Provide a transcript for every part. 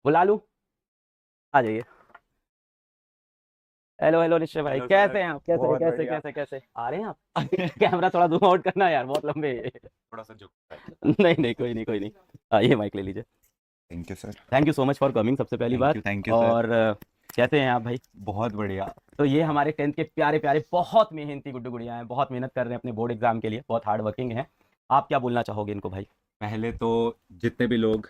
बुला लूं? आ जाइए। हेलो हेलो निश्चय भाई, हेलो कैसे सर। हैं आप? कैसे बहुत कैसे बढ़िया। कैसे कैसे आ रहे हैं आप? कैमरा थोड़ा जूम आउट करना यार, बहुत लंबे है ये। थोड़ा सा झुक। नहीं नहीं, कोई नहीं कोई नहीं। आइए, माइक ले लीजिए। Thank you sir. Thank you so much for coming, सबसे पहली बात। Thank you sir. और कैसे हैं आप भाई? बहुत बढ़िया। तो ये हमारे 10th के प्यारे प्यारे बहुत मेहनती गुड्डू गुड़िया हैं, बहुत मेहनत कर रहे हैं अपने बोर्ड एग्जाम के लिए, बहुत हार्ड वर्किंग हैं। आप क्या बोलना चाहोगे इनको भाई? पहले तो जितने भी लोग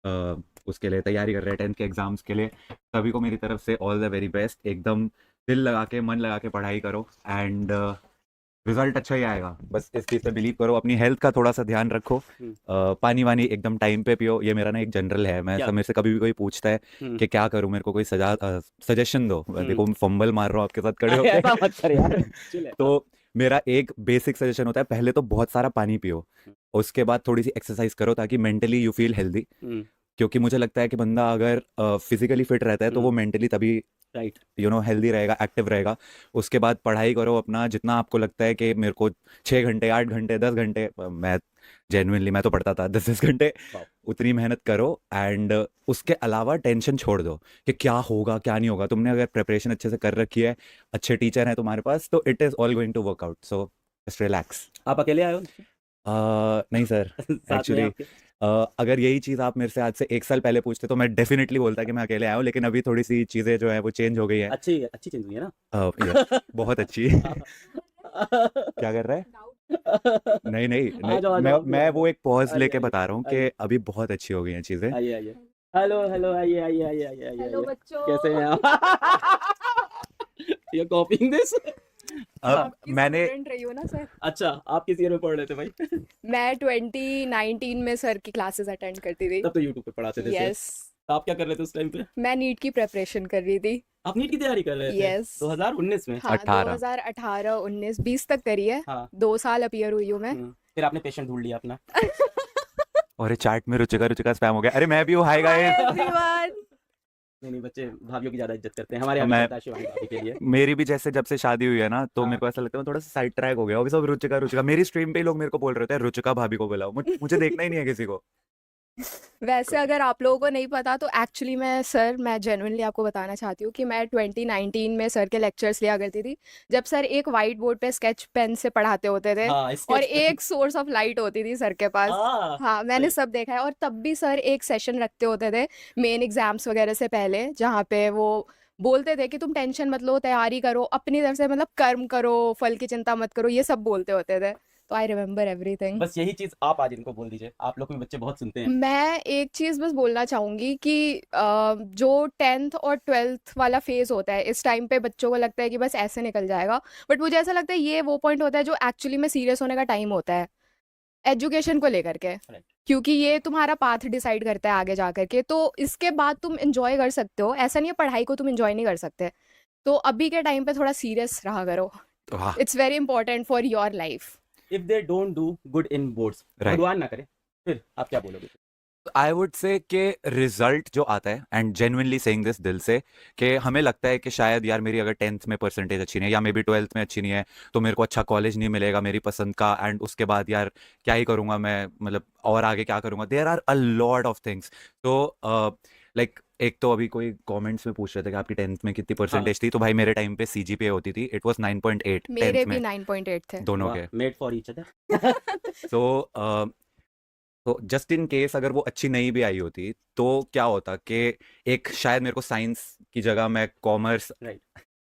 अ, उसके लिए तैयारी कर रहे हैं 10th के एग्जाम्स के लिए, सभी को मेरी तरफ से ऑल द वेरी बेस्ट। एकदम दिल लगा के मन लगा के पढ़ाई करो एंड रिजल्ट अच्छा ही आएगा। बस इस चीज़ पे बिलीव करो। अपनी हेल्थ का थोड़ा सा ध्यान रखो। हम्म। पानी वानी एकदम टाइम पे पियो। ये मेरा ना एक जनरल है। मैं क्या? सब मेरे से कभी भी कोई पूछता है हम्म। कि क्या करूं, मेरे को कोई सजेशन दो। हम्म। देखो मैं फंबल मार रहा हूँ आपके साथ खड़े अरे होके। ऐसा मत कर यार, चिल है। हाँ। तो मेरा एक बेसिक सजेशन होता है, पहले तो बहुत सारा पानी पियो। हम्म। उसके बाद थोड़ी सी एक्सरसाइज करो ताकि मेंटली यू फील हेल्दी। हम्म। क्योंकि मुझे लगता है कि बंदा अगर फिजिकली फिट रहता है तो वो मेंटली तभी राइट। हेल्दी रहेगा, एक्टिव रहेगा। उसके बाद पढ़ाई करो अपना, जितना आपको लगता है कि मेरे को 6 घंटे 8 घंटे 10 घंटे, मैं जेन्युइनली मैं तो पढ़ता था 10 10 घंटे। वाह। उतनी मेहनत करो एंड उसके अलावा टेंशन छोड़ दो कि क्या होगा क्या नहीं होगा। तुमने अगर प्रिपरेशन अच्छे से कर रखी है, अच्छे टीचर हैं तुम्हारे पास, तो it is all going to work out. So just relax. आप अकेले आए हो? नहीं सर। साथ में एक्चुअली आपके? अगर यही चीज़ आप मेरे से आज से 1 साल पहले पूछते तो मैं डेफिनेटली बोलता कि मैं अकेले आया हूँ, लेकिन अभी थोड़ी सी चीज़ें जो है वो चेंज हो गई है। अच्छी अच्छी चीज हुई है ना? यस, बहुत अच्छी। क्या कर रहा है? नहीं नहीं आ नहीं, जाओ आ मैं जाओ, आप भी आ मैं जाओ। वो एक पॉज आइए लेके आइए बता रहा हूँ कि आइए अभी बहुत अच्छी हो गई हैं चीज़ें। आइए आइए। हेलो हेलो, आइए आइए आइए आइए आइए हेलो आइए। कैसे बच्चों। हैं आप? You कॉपिंग this? मैं अब आपकी मैंने स्टूडेंट रही हूँ ना सर। अच्छा, आप किस ईयर में पढ़ रहे थे भाई? मैं 2019 में सर की क्लासेस अटेंड करती थी। तब तो यूट्यूब पे पढ़ाते थे सर। यस। आप क्या कर रहे थे उस टाइम पे? मैं नीट की प्रेपरेशन कर रही थी। आप नीट की तैयारी कर रहे थे यस। 2019 में? हाँ, 18। 2018 19 20 तक करी है। हाँ। 2 साल अपीयर हुई हूँ मैं। फिर आपने पेशेंट ढूंढ लिया अपना? और ये चैट में रुचिका रुचिका स्पैम हो गया। अरे मैं भी हूँ, हाय हाय गाइस। एवरीवन। नहीं नहीं, बच्चे भाभीियों की ज्यादा इज्जत करते हैं, हमारे तो यहाँ भी मैं, चलता है शिवानी भाभी के लिए। मेरी भी जैसे जब से शादी हुई है ना, तो मेरे हाँ। को ऐसा लगता है मैं थोड़ा सा साइड ट्रैक हो गया। अभी सब रुचिका रुचिका, मेरी स्ट्रीम पे ही लोग मेरे को बोल रहे थे रुचिका भाभी को बुलाओ। मुझे देखना ही नहीं है किसी को। वैसे अगर आप लोगों को नहीं पता तो एक्चुअली मैं जेन्युइनली आपको बताना चाहती हूँ कि मैं 2019 में सर के लेक्चर्स लिया करती थी। जब सर एक वाइट बोर्ड पे स्केच पेन से पढ़ाते होते थे हाँ, और स्केच पेन। एक सोर्स ऑफ लाइट होती थी सर के पास। हाँ। हाँ, मैंने सही। सब देखा है। और तब भी सर एक सेशन रखते होते थे मेन एग्जाम्स वगैरह से पहले, जहाँ पे वो बोलते थे कि तुम टेंशन मत लो, तैयारी करो अपनी तरफ से, मतलब कर्म करो, फल की चिंता मत करो, ये सब बोलते होते थे। तो आई रिमेम्बर एवरीथिंग। बस यही चीज आप आज इनको बोल दीजिए, आप लोग भी बच्चे बहुत सुनते हैं। मैं एक चीज़ बस बोलना चाहूँगी कि जो 10th और 12th वाला फेज़ होता है, इस टाइम पे बच्चों को लगता है कि बस ऐसे निकल जाएगा। बट मुझे ऐसा लगता है ये वो पॉइंट होता है जो एक्चुअली में सीरियस होने का टाइम होता है एजुकेशन को लेकर के। राइट। क्योंकि ये तुम्हारा पाथ डिसाइड करता है आगे जा करके, तो इसके बाद तुम इंजॉय कर सकते हो। ऐसा नहीं है पढ़ाई को तुम इंजॉय नहीं कर सकते। तो अभी के टाइम पे थोड़ा सीरियस रहा करो। तो हाँ। It's very important for your life. If they don't do good in boards, right. भगवान ना करे, फिर आप क्या बोलोगे? आई वुड से कि रिजल्ट जो आता है, एंड जेन्युइनली सेइंग दिस दिल से, कि हमें लगता है कि शायद यार मेरी अगर 10th में परसेंटेज अच्छी नहीं है या मे बी 12th में अच्छी नहीं है, तो मेरे को अच्छा कॉलेज नहीं मिलेगा मेरी पसंद का। एंड उसके बाद यार क्या ही करूँगा मैं, मतलब और आगे क्या करूँगा। There are a lot of things. तो लाइक एक तो अभी कोई कमेंट्स में पूछ रहे थे कि आपकी 10th में कितनी हाँ। परसेंटेज थी। तो भाई मेरे टाइम पे सीजीपीए होती थी, इट वाज 9.8 मेरे 10th भी में, 9.8 थे। दोनों वाह, के। Made for each other. So तो जस्ट इन केस अगर वो अच्छी नहीं भी आई होती, तो क्या होता कि एक शायद मेरे को साइंस की जगह मैं कॉमर्स, राइट।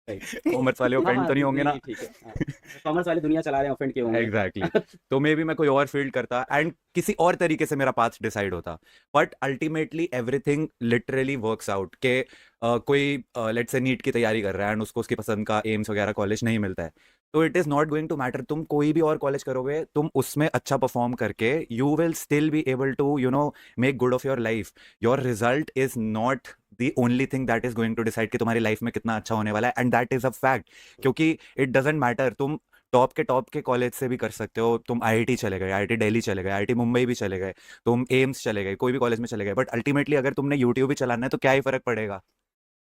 राइट। कॉमर्स वाले हाँ ऑफेंड हाँ, तो नहीं होंगे नहीं ना। नहीं, ठीक है, हाँ। कॉमर्स वाले दुनिया चला रहे हैं, ऑफेंड के होंगे। Exactly exactly. तो मे बी मैं कोई और फील्ड करता एंड किसी और तरीके से मेरा पाथ डिसाइड होता। But ultimately everything literally works out के कोई लेट्स से नीट की तैयारी कर रहा है एंड उसको उसकी पसंद का एम्स वगैरह कॉलेज नहीं मिलता है, तो it is not going to matter. तुम कोई भी और कॉलेज करोगे, तुम उसमें अच्छा परफॉर्म करके you will still be able to make good of your life. Your result is not the only thing that is going to decide कि तुम्हारी लाइफ में कितना अच्छा होने वाला है, and that is a fact. क्योंकि इट डजेंट मैटर, तुम टॉप के कॉलेज से भी कर सकते हो। तुम आईआईटी चले गए, आईआईटी दिल्ली चले गए, आईआईटी मुंबई भी चले गए, तुम एम्स चले गए, कोई भी कॉलेज में चले गए, बट अल्टीमेटली अगर तुमने यूट्यूब भी चलाना है तो क्या ही फर्क पड़ेगा।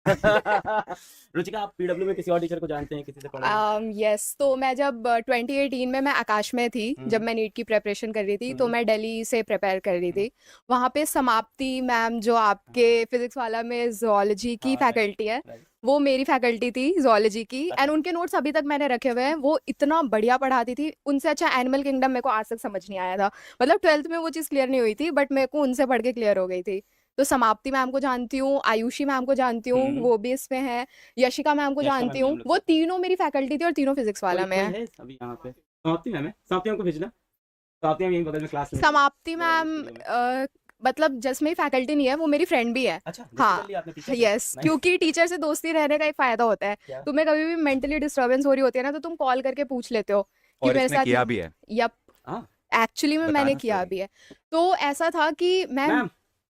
रुचिका, आप पीडब्ल्यू में किसी और टीचर को जानते हैं, किसी से पढ़े हैं? यस, तो मैं जब 2018 में मैं आकाश में थी, जब मैं नीट की प्रिपरेशन कर रही थी, तो मैं दिल्ली से प्रिपेयर कर रही थी। वहाँ पे समाप्ति मैम, जो आपके फिजिक्स वाला में जोलॉजी की हाँ, फैकल्टी है, राइट। वो मेरी फैकल्टी थी जोलॉजी की। एंड उनके नोट्स अभी तक मैंने रखे हुए हैं। वो इतना बढ़िया पढ़ाती थी, उनसे अच्छा एनिमल किंगडम मेरे को आज तक समझ नहीं आया था। मतलब 12th में वो चीज़ क्लियर नहीं हुई थी, बट मेरे को उनसे पढ़ के क्लियर हो गई थी। तो समाप्ति मैम को जानती हूँ, आयुषी मैम को जानती हूँ, वो भी इसमें है, यशिका मैम को यशिका मैम जानती भी हूँ। हम लोग वो तीनों मेरी फैकल्टी थी और तीनों फिजिक्स वाला में है। कोई है अभी यहाँ पे? समाप्ति मैम है, समाप्ति मैम को भेजना। समाप्ति मैम यहीं बगल में क्लास में समाप्ति तो मैम स्कूलों में। मतलब जस्ट मेरी फैकल्टी नहीं है, वो मेरी फ्रेंड भी है। अच्छा, दोस्ती हाँ, कर लिया आपने टीचर से? Yes, nice. क्योंकि टीचर से दोस्ती रहने का एक फायदा होता है। क्या? तुम्हें कभी भी मेंटली डिस्टर्बेंस हो रही होती है ना, तो तुम कॉल करके पूछ लेते हो कि और मेरे इसने साथ किया ये- भी है। यप, हाँ, एक्चुअली में मैंने बताना किया story। भी है। तो ऐसा था कि मैम, मैम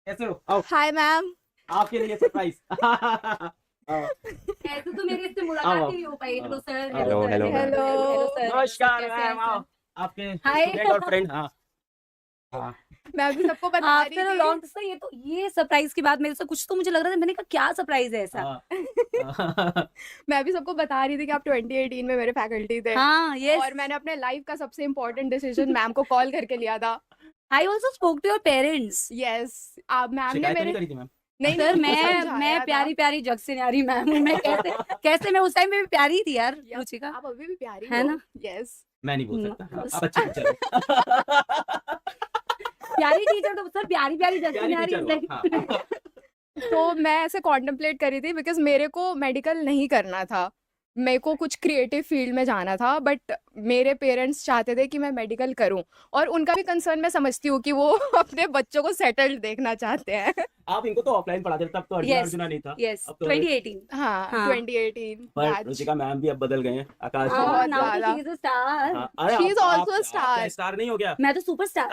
कैसे हो? आओ, हाय मैम, आपके लिए सरप्राइज। ऐसे तो मेरे इससे आओ, मुलाकात आओ। ही नहीं हो पाई। Hello sir, hello, hello sir, hello, hello hello. Sir, नमस्कार कैसे मैम, हैं आओ। सर? आपके हाय। स्टूडेंट और फ्रेंड। हाँ हाँ। मैं भी सबको बता रही आफ्टर अ थी। लॉन्ग सर, ये सरप्राइज की बात मेरे से कुछ तो मुझे लग रहा था, मैंने कहा क्या सरप्राइज है ऐसा। हाँ। मैं भी सबको बता रही थी कि आप 2018 में मेरे फैकल्टी थे। हाँ, यस। और मैंने अपने लाइफ का सबसे इम्पोर्टेंट डिसीजन मैम को कॉल करके लिया था। I also spoke to your parents. Yes, आप मैम ने शिकायत तो मेरे नहीं करी थी मैम? नहीं सर, नहीं, मैं समझाया था। प्यारी प्यारी जग से न्यारी मैम हूँ। मैं कैसे मैं उस टाइम में भी प्यारी थी यार, यप, रुचिका। आप अभी भी प्यारी है हो। ना? यस, मैं नहीं बोल न- सकता। आप अच्छी टीचर हो। प्यारी टीचर तो सर, प्यारी प्यारी जग से प्यारी न्यारी टीचर हो। हाँ। तो मैं ऐसे कॉन्टेम्पलेट कर रही थी बिकॉज मेरे को मेडिकल नहीं करना था, मेरे को कुछ क्रिएटिव फील्ड में जाना था। बट मेरे पेरेंट्स चाहते थे कि मैं मेडिकल करूं, और उनका भी कंसर्न मैं समझती हूँ कि वो अपने बच्चों को सेटल्ड देखना चाहते हैं। आप इनको तो ऑफलाइन पढ़ाते थे, तब तो अर्जुना Yes, अर्जुना नहीं था। यस, अब तो 2018। हाँ, हाँ। 2018 पर बैच। रुचिका मैम भी अब बदल गए हैं। आकाश हाँ, जी। बहुत नाउ ज्यादा। She is a star. हाँ, अरे She is आप- also a आप star. स्टार नहीं हो गया? मैं तो सुपरस्टार।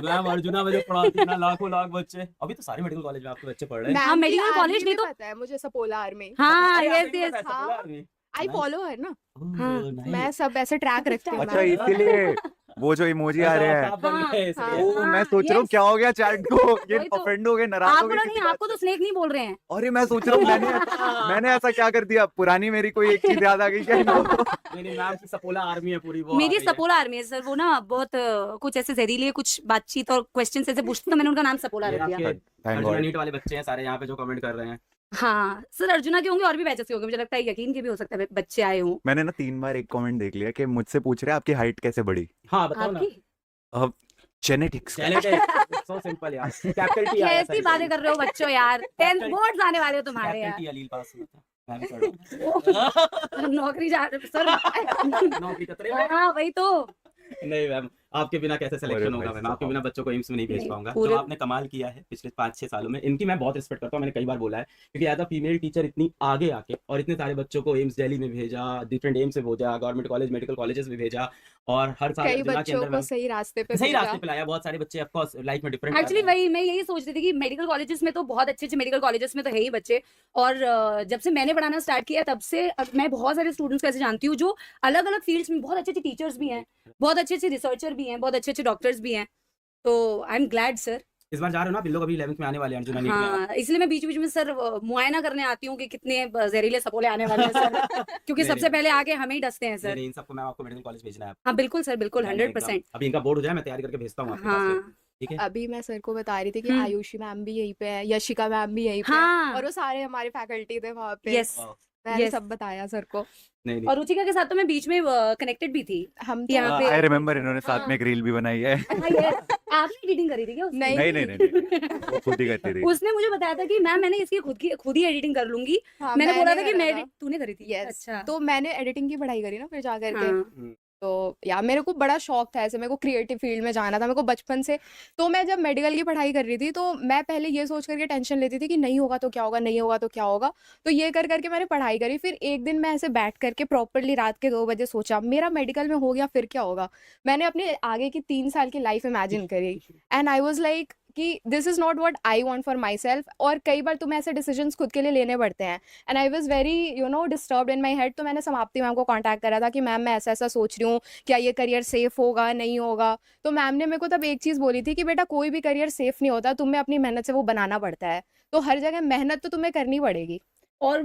मैम अर्जुना में जो पढ़ाती है ना, लाखों लाख बच्चे, अभी तो सारे मेडिकल कॉलेज में आपके बच्चे पढ़ रहे हैं। हाँ, मैम की medical आर्मी college भी नहीं तो- पता है मुझे, सपोला आर्मी। हाँ, अरे, यस आपको यस। पता है, हाँ। सपोला आर्मी? आई Nice. फॉलो है ना, हाँ, ओह, मैं nice. सब ऐसे ट्रैक रखती हूँ। अच्छा, मैम। इसीलिए वो जो इमोजी आ रहे अच्छा, हैं। आप बन हाँ, गए इसलिए। हाँ। ओ, मैं सोच रहा हूँ yes. क्या हो गया चैट को, ये वही तो। ऑफेंड हो गए, नाराज हो आपको गए नहीं, किसी बात आपको तो से। स्नेक नहीं बोल रहे हैं। अरे मैं सोच रहा हूँ मैंने ऐसा क्या कर दिया, पुरानी मेरी कोई एक चीज याद आ गई क्या इनको? मेरी मैम की सपोला आर्मी है पूरी, वो आ मेरी गई है। सपोला आर्मी है सर। वो ना बहुत कुछ ऐसे जहरीले कुछ बातचीत और क्वेश्चन ऐसे पूछते, तो मैंने उनका नाम सपोला ये रख दिया। आपके Thank अर्जुना God. नीट वाले बच्चे हैं सारे यहाँ पे जो कमेंट कर रहे हैं। हाँ सर, अर्जुना के होंगे और भी बैचेस के होंगे, मुझे लगता है यकीन के भी हो सकता है बच्चे आए हों। मैंने ना 3 बार एक कमेंट देख लिया कि मुझसे पूछ रहे हैं आपकी हाइट कैसे बढ़ी। हाँ बताओ ना। आपकी जेनेटिक्स। सो सिंपल यार, कैपिटल टी आया कैसी बातें कर रहे हो बच्चों यार। 10th बोर्ड्स आने वाले हो तुम्हारे कैपिटल यार। टी अलील पास हुआ था, मैं भी पढ़ रहा हूँ। नौकरी जा सर। नौकरी कतरे में। हाँ वही तो। नहीं मैम, आपके बिना कैसे अरे सिलेक्शन होगा भाई मैम, आपके बिना बच्चों को एम्स में नहीं भेज नहीं, पाऊंगा। पूरे- जो आपने कमाल किया है पिछले 5-6 सालों में, इनकी मैं बहुत रिस्पेक्ट करता हूँ। मैंने कई बार बोला है, क्योंकि एज अ फीमेल टीचर इतनी आगे आके और इतने सारे बच्चों को एम्स दिल्ली में भेजा, डिफरेंट एम्स में भेजा, गवर्नमेंट कॉलेज मेडिकल कॉलेजेस में भेजा, और हर साल कई अर्जुना के बच्चों अंदर को मैम सही रास्ते पे सही भेजा। रास्ते पे लाया। बहुत सारे बच्चे ऑफ कोर्स लाइफ में डिफरेंट एक्चुअली वही मैं यही सोच रही थी कि मेडिकल कॉलेजेस में तो बहुत अच्छे मेडिकल कॉलेजेस में तो है ही बच्चे। और जब से मैंने पढ़ाना स्टार्ट किया तब से मैं बहुत सारे स्टूडेंट्स को ऐसे जानती हूँ जो अलग अलग फील्ड्स में बहुत अच्छे अच्छे टीचर्स भी हैं, बहुत अच्छे अच्छे रिसर्चर भी हैं, बहुत अच्छे अच्छे डॉक्टर्स भी हैं। तो आई एम ग्लैड सर। इस बार जा रहे हो ना आप लोग, अभी 11th में आने वाले हैं अर्जुना नीट में। हाँ, इसलिए मैं बीच बीच में सर मुआयना करने आती हूँ कि कितने जहरीले सपोले आने वाले हैं सर। क्योंकि नहीं, सबसे नहीं। पहले आके हमें ही डसते हैं नहीं सर। नहीं, इन सबको मैं आपको मेडिकल कॉलेज भेजना है। हाँ बिल्कुल सर, बिल्कुल मैंने 100%। अभी इनका बोर्ड हो जाए, मैं तैयारी करके भेजता हूँ आपके पास फिर। हाँ ठीक है। अभी मैं सर को बता रही थी कि हम्म। आयुषी मैम भी यहीं पे है, यशिका मैम भी यहीं पे है, हाँ और वो सारे हमारे फैकल्टी थे वहाँ पे। यस। वाह, मैंने yes. सब बताया सर को। नहीं नहीं और रुचिका के साथ तो मैं बीच में कनेक्टेड भी थी हम तो यहाँ पे। आई रिमेम्बर इन्होंने साथ में एक रील भी बनाई है। हाँ, yes. आपने एडिटिंग करी थी क्या उसकी? नहीं। नहीं, वो खुद ही करती थी। उसने मुझे बताया था कि मैम मैंने इसकी खुद ही एडिटिंग कर लूंगी। हाँ, मैंने बोला था कि करा मैं तूने करी थी। यस, अच्छा। तो मैंने एडिटिंग की पढ़ाई करी ना फिर जा करके। हाँ तो यार मेरे को बड़ा शौक था ऐसे, मेरे को क्रिएटिव फील्ड में जाना था मेरे को बचपन से। तो मैं जब मेडिकल की पढ़ाई कर रही थी तो मैं पहले ये सोच करके टेंशन लेती थी कि नहीं होगा तो क्या होगा, नहीं होगा तो क्या होगा। तो ये कर करके मैंने पढ़ाई करी। फिर एक दिन मैं ऐसे बैठ करके प्रॉपरली रात के 2 बजे सोचा मेरा मेडिकल में हो गया फिर क्या होगा। मैंने अपने आगे की 3 साल की लाइफ इमेजिन करी एंड आई वाज लाइक कि this is not what I want for my self, और कई बार तुम्हें ऐसे डिसीजंस खुद के लिए लेने पड़ते हैं। And I was very disturbed in my head. तो मैंने समाप्ति मैम को कांटेक्ट करा था कि मैम मैं ऐसा ऐसा सोच रही हूँ, क्या ये करियर सेफ होगा नहीं होगा। तो मैम ने मेरे को तब एक चीज़ बोली थी कि बेटा कोई भी करियर सेफ नहीं होता, तुम्हें अपनी मेहनत से वो बनाना पड़ता है। तो हर जगह मेहनत तो तुम्हें करनी पड़ेगी। और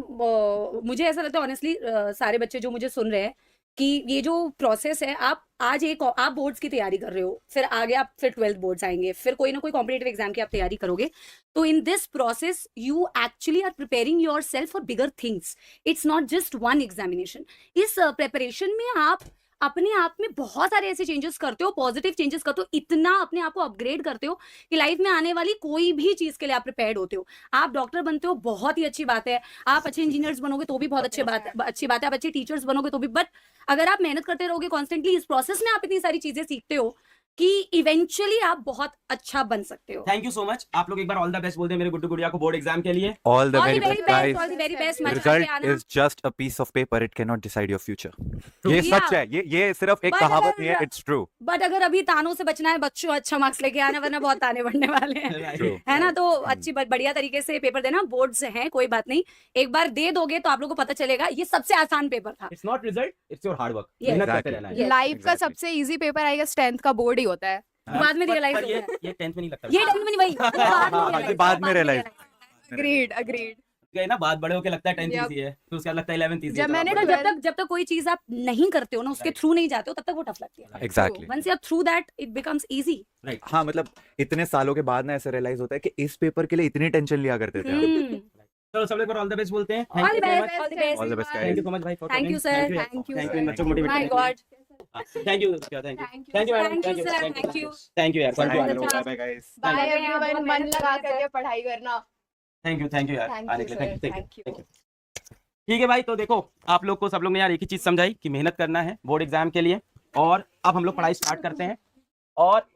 मुझे ऐसा लगता है ऑनेस्टली, सारे बच्चे जो मुझे सुन रहे हैं, कि ये जो प्रोसेस है, आप आज आप बोर्ड्स की तैयारी कर रहे हो, फिर आगे आप फिर 12th बोर्ड्स आएंगे, फिर कोई ना कोई कॉम्पिटिटिव एग्जाम की आप तैयारी करोगे। तो in this process you actually are preparing yourself for bigger things. It's not just one examination. इस प्रिपरेशन में आप अपने आप में बहुत सारे ऐसे चेंजेस करते हो, पॉजिटिव चेंजेस करते हो, इतना अपने आप को अपग्रेड करते हो कि लाइफ में आने वाली कोई भी चीज के लिए आप प्रिपेयर्ड होते हो। आप डॉक्टर बनते हो, बहुत ही अच्छी बात है। आप अच्छे इंजीनियर्स बनोगे तो भी बहुत अच्छी बात है। आप अच्छे टीचर्स बनोगे तो भी। बट अगर आप मेहनत करते रहोगे कॉन्स्टेंटली, इस प्रोसेस में आप इतनी सारी चीजें सीखते हो कि इवेंचुअली आप बहुत अच्छा बन सकते हो। Thank you so much. आप लोग एक बार ऑल द बेस्ट बोल दें मेरे गुड्डू गुड़िया को बोर्ड एग्जाम के लिए। All the All very the very best, guys. all the very best, मजा Result आना। is just a piece of paper. It cannot decide your future. ये Yeah. सच है। ये सिर्फ एक But कहावत नहीं है. अगर- It's true. बट अगर अभी तानों से बचना है बच्चों, अच्छा मार्क्स लेके आना, वरना बहुत ताने बढ़ने वाले हैं। True. है ना? तो अच्छी बढ़िया तरीके से पेपर देना। बोर्ड्स हैं, कोई बात नहीं, एक बार दे दोगे तो आप लोगों को पता चलेगा ये सबसे आसान पेपर था। It's not result, it's your hard work. Yes. मेहनत करते Exactly. रहना है। Yes. लाइफ का exactly. सबसे easy paper I guess 10th का बोर्ड ही होता है। बाद में पर- realize पर होता है। ये 10th में नहीं लगता। ये टाइम में वही बाद में realize। अग्रीड। गए ना, बात बड़े होके लगता है 10th Yep. इजी है, फिर उसके बाद लगता है 11th इजी जब है। तो मैंने आप बड़े- जब तक कोई चीज आप नहीं करते हो ना, उसके Right. थ्रू नहीं जाते हो, तब तक वो टफ लगती है। Exactly. Once you are through that, it becomes easy. हाँ, मतलब इतने सालों के बाद ना ऐसे रियलाइज होता है कि इस पेपर के लिए इतनी टेंशन लिया करते थे हम। चलो सब लोग ऑल द बेस्ट बोलते हैं। All the best, all the best. All the best, guys. Thank you so much भाई for Thank you, sir. Thank you, thank sir. You इन बच्चों को मोटिवेट माय करने के लिए। God. Thank you thank you Thank you. Thank you madam, Thank thank you, you sir. Thank Thank you you. Thank you यार, thank Thank you you. Bye bye guys. Bye Bye, everyone, बहुत मन मेहनत लगा करते हैं। करके पढ़ाई करना। थैंक यू यार Thank आने you, के लिए। sir. Thank you Thank you. ठीक है भाई, तो देखो आप लोग को सब लोग ने यार एक ही चीज समझाई कि मेहनत करना है बोर्ड एग्जाम के लिए। और अब हम लोग पढ़ाई स्टार्ट करते हैं। और